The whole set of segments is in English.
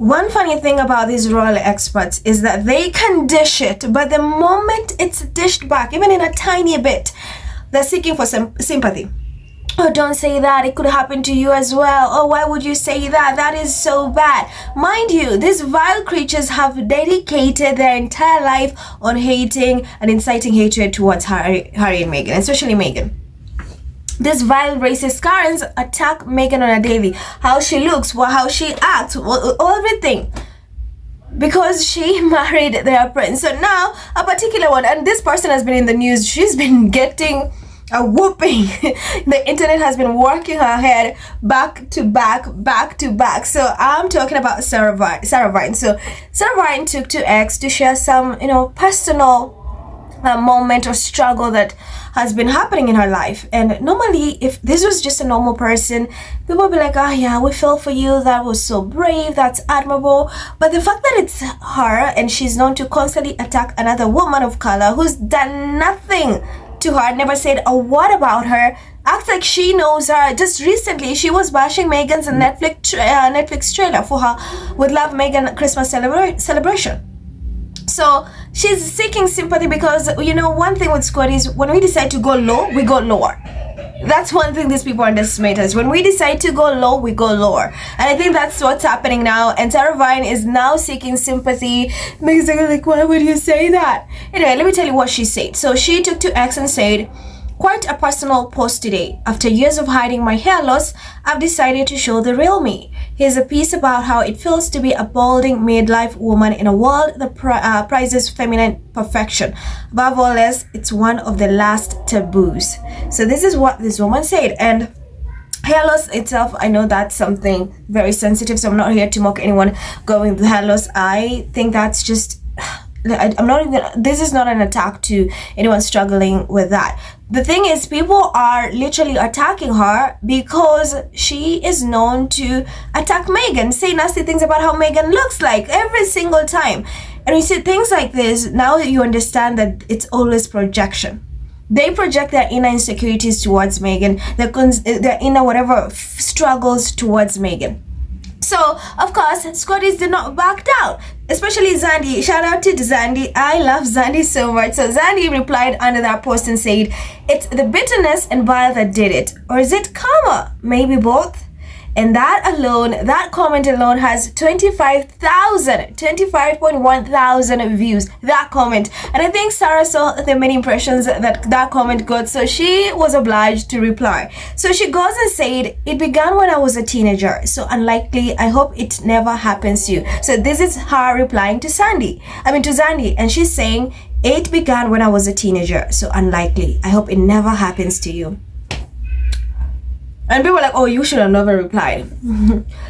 One funny thing about these royal experts is that they can dish it, but the moment it's dished back, even in a tiny bit, they're seeking for some sympathy. Oh, don't say that. It could happen to you as well. Oh, why would you say that? That is so bad. Mind you, these vile creatures have dedicated their entire life on hating and inciting hatred towards Harry and Meghan, especially Meghan. These vile racist Karens attack Meghan on a daily. How she looks, how she acts, everything. Because she married their prince. So now, a particular one, and this person has been in the news, she's been getting a whooping. The internet has been working her head back to back. So I'm talking about Sarah Vine. So Sarah Vine took to X to share some, personal moment or struggle that has been happening in her life. And normally, if this was just a normal person, people would be like, oh yeah, we feel for you, that was so brave, that's admirable. But the fact that it's her and she's known to constantly attack another woman of color who's done nothing to her, never said a word about her, acts like she knows her. Just recently, she was bashing Meghan's Netflix trailer for her with Love Meghan Christmas celebration. So she's seeking sympathy because, one thing with Squad is when we decide to go low, we go lower. That's one thing these people underestimate us. When we decide to go low, we go lower. And I think that's what's happening now. And Sarah Vine is now seeking sympathy. Meghan's like, why would you say that? Anyway, let me tell you what she said. So she took to X and said, quite a personal post today. After years of hiding my hair loss, I've decided to show the real me. Here's a piece about how it feels to be a balding midlife woman in a world that prizes feminine perfection. Above all else, it's one of the last taboos. So this is what this woman said. And hair loss itself, I know that's something very sensitive, so I'm not here to mock anyone going with hair loss. I think that's just... this is not an attack to anyone struggling with that. The thing is, people are literally attacking her because she is known to attack Meghan, say nasty things about how Meghan looks like every single time. And you see things like this, now you understand that it's always projection. They project their inner insecurities towards Meghan, their inner whatever struggles towards Meghan. So, of course, Scotties did not back down, especially Zandy. Shout out to Zandy. I love Zandy so much. So Zandy replied under that post and said, it's the bitterness and bile that did it. Or is it karma? Maybe both. And that comment alone has 25.1 thousand views, that comment. And I think Sarah saw the many impressions that comment got, so she was obliged to reply. So she goes and said, it began when I was a teenager, so unlikely, I hope it never happens to you. So this is her replying to Zandy, and she's saying, it began when I was a teenager, so unlikely, I hope it never happens to you. And people are like, oh, you should have never replied.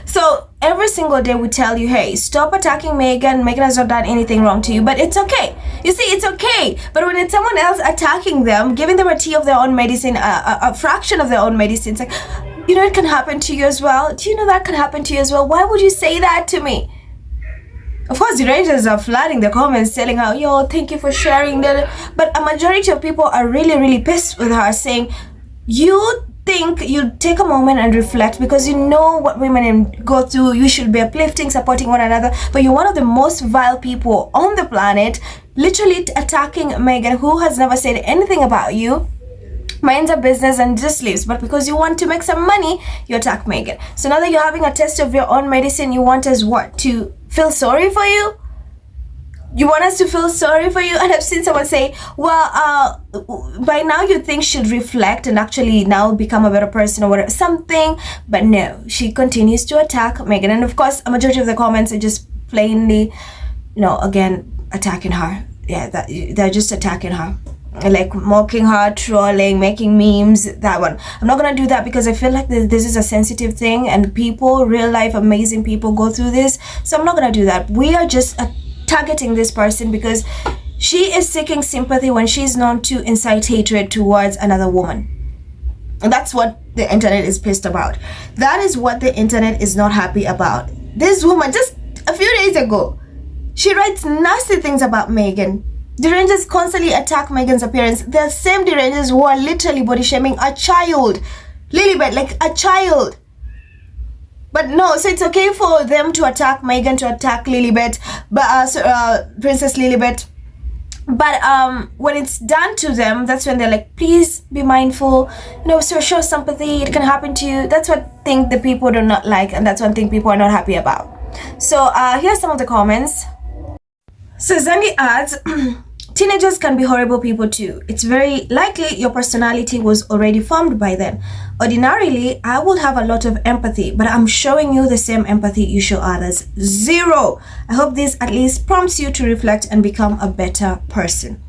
So every single day we tell you, hey, stop attacking Meghan. Meghan has not done anything wrong to you, but it's okay. You see, it's okay. But when it's someone else attacking them, giving them a tea of their own medicine, a fraction of their own medicine, it's like, it can happen to you as well. Do you know that can happen to you as well? Why would you say that to me? Of course, the Rangers are flooding the comments telling her, yo, thank you for sharing that. But a majority of people are really, really pissed with her, saying, you think you take a moment and reflect because you know what women go through. You should be uplifting, supporting one another, but you're one of the most vile people on the planet, literally attacking Meghan, who has never said anything about you, minds her business and just leaves. But because you want to make some money, you attack Meghan. So now that you're having a test of your own medicine, you want us what? To feel sorry for you? You want us to feel sorry for you? And I've seen someone say, well, by now you think she'll reflect and actually now become a better person or whatever, something. But no, she continues to attack Meghan. And of course, a majority of the comments are just plainly, again, attacking her. Yeah, they're just attacking her. Like mocking her, trolling, making memes, that one. I'm not going to do that because I feel like this is a sensitive thing and people, real life, amazing people go through this. So I'm not going to do that. We are just targeting this person because she is seeking sympathy when she's known to incite hatred towards another woman. And that's what the internet is pissed about. That is what the internet is not happy about. This woman, just a few days ago, she writes nasty things about Meghan. The Rangers constantly attack Meghan's appearance. The same Rangers who are literally body shaming a child. Lilibet, like a child. But no, so it's okay for them to attack Meghan, to attack Lilibet, but Princess Lilibet. But when it's done to them, that's when they're like, please be mindful, so show sympathy, it can happen to you. That's what thing the people do not like, and that's one thing people are not happy about. So here's some of the comments. So Zandi adds, teenagers can be horrible people too. It's very likely your personality was already formed by then. Ordinarily, I would have a lot of empathy, but I'm showing you the same empathy you show others. Zero. I hope this at least prompts you to reflect and become a better person.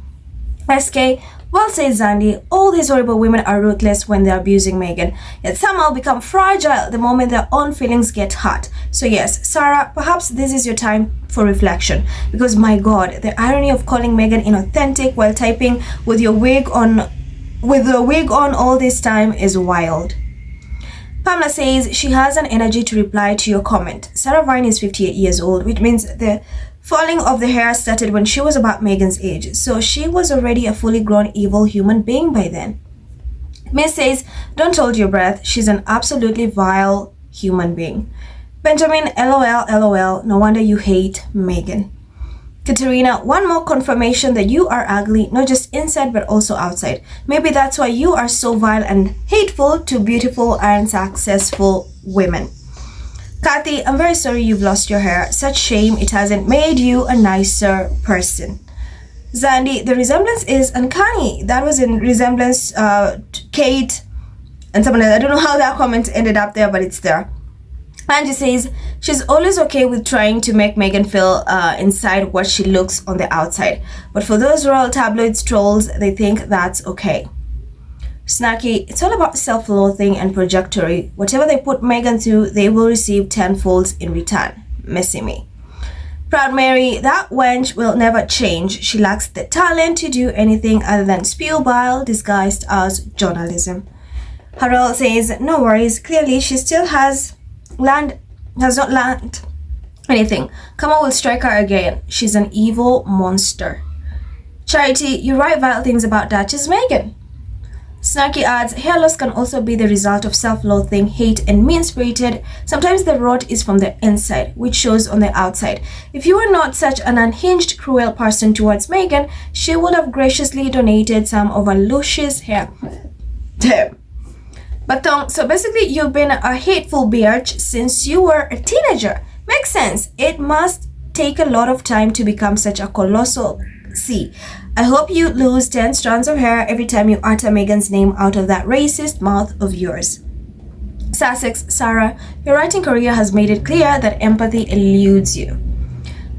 SK, well said Zandi, all these horrible women are ruthless when they're abusing Meghan, yet somehow become fragile the moment their own feelings get hurt. So yes, Sarah, perhaps this is your time for reflection, because my god, the irony of calling Meghan inauthentic while typing with the wig on all this time is wild. Pamela says she has an energy to reply to your comment. Sarah Vine is 58 years old, which means the falling of the hair started when she was about Meghan's age, so she was already a fully grown evil human being by then. Miss says, don't hold your breath, she's an absolutely vile human being. Benjamin, lol, no wonder you hate Meghan. Katerina, one more confirmation that you are ugly, not just inside but also outside. Maybe that's why you are so vile and hateful to beautiful and successful women. Kathy, I'm very sorry you've lost your hair. Such shame it hasn't made you a nicer person. Zandi, the resemblance is uncanny. That was in resemblance to Kate and someone else. I don't know how that comment ended up there, but it's there. Angie says she's always okay with trying to make Meghan feel inside what she looks on the outside. But for those royal tabloids trolls, they think that's okay. Snacky, it's all about self-loathing and projectory. Whatever they put Meghan through, they will receive tenfold in return. Missy me. Proud Mary, that wench will never change. She lacks the talent to do anything other than spew bile disguised as journalism. Harold says, no worries, clearly she still has not learned anything. Kama will strike her again. She's an evil monster. Charity, you write vile things about Duchess Meghan. Snarky adds, hair loss can also be the result of self-loathing, hate, and mean-spirited. Sometimes the rot is from the inside, which shows on the outside. If you were not such an unhinged, cruel person towards Meghan, she would have graciously donated some of her luscious hair. Damn. But so basically you've been a hateful bitch since you were a teenager. Makes sense. It must take a lot of time to become such a colossal C. I hope you lose 10 strands of hair every time you utter Meghan's name out of that racist mouth of yours. Sussex, Sarah, your writing career has made it clear that empathy eludes you.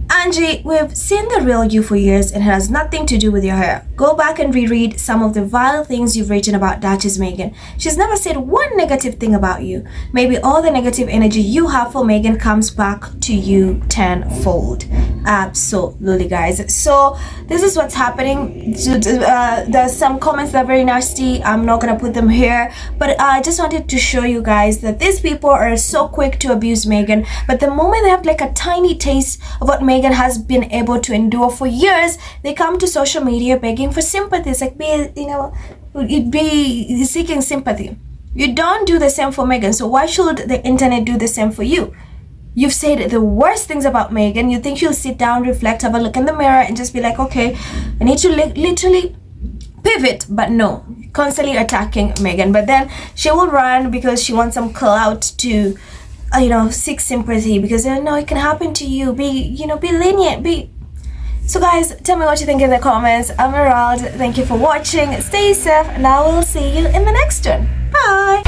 Angie, we've seen the real you for years and it has nothing to do with your hair. Go back and reread some of the vile things you've written about Duchess Meghan. She's never said one negative thing about you. Maybe all the negative energy you have for Meghan comes back to you tenfold. Absolutely, guys. So this is what's happening. There's some comments that are very nasty. I'm not gonna put them here, but I just wanted to show you guys that these people are so quick to abuse Meghan, but the moment they have like a tiny taste of what Meghan has been able to endure for years, they come to social media begging for sympathy. It's like, you'd be seeking sympathy. You don't do the same for Meghan, so why should the internet do the same for you? You've said the worst things about Meghan. You think she'll sit down, reflect, have a look in the mirror and just be like, okay, I need to literally pivot. But no, constantly attacking Meghan. But then she will run because she wants some clout to seek sympathy, because no, it can happen to you. Be lenient. So guys, tell me what you think in the comments. I'm Emerald. Thank you for watching. Stay safe, and I will see you in the next one. Bye.